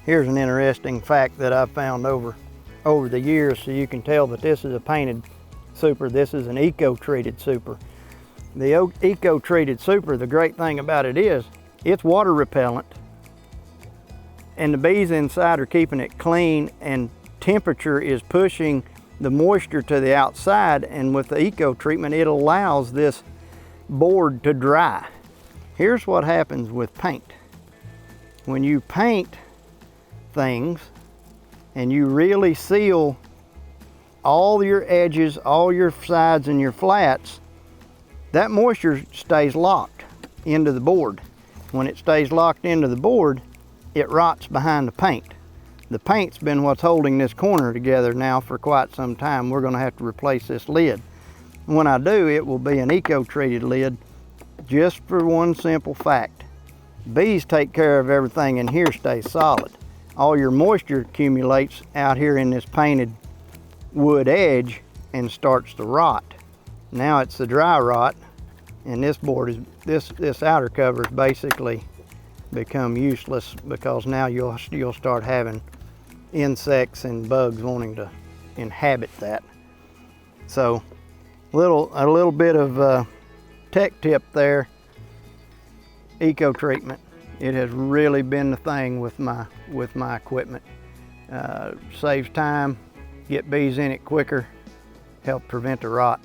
Here's an interesting fact that I've found over the years, so you can tell that this is a painted super. This is an eco-treated super. The eco-treated super, the great thing about it is it's water repellent, and the bees inside are keeping it clean, and temperature is pushing the moisture to the outside, and with the eco treatment it allows this board to dry. Here's what happens with paint. When you paint things and you really seal all your edges, all your sides and your flats, that moisture stays locked into the board. When it stays locked into the board, it rots behind the paint. The paint's been what's holding this corner together now for quite some time. We're gonna have to replace this lid. When I do, it will be an eco-treated lid, just for one simple fact. Bees take care of everything in here stays solid. All your moisture accumulates out here in this painted wood edge and starts to rot. Now it's the dry rot, and this board is, this outer cover has basically become useless, because now you'll start having insects and bugs wanting to inhabit that. So a little bit of tech tip there. Eco treatment, it has really been the thing with my equipment. Saves time, get bees in it quicker, help prevent the rot.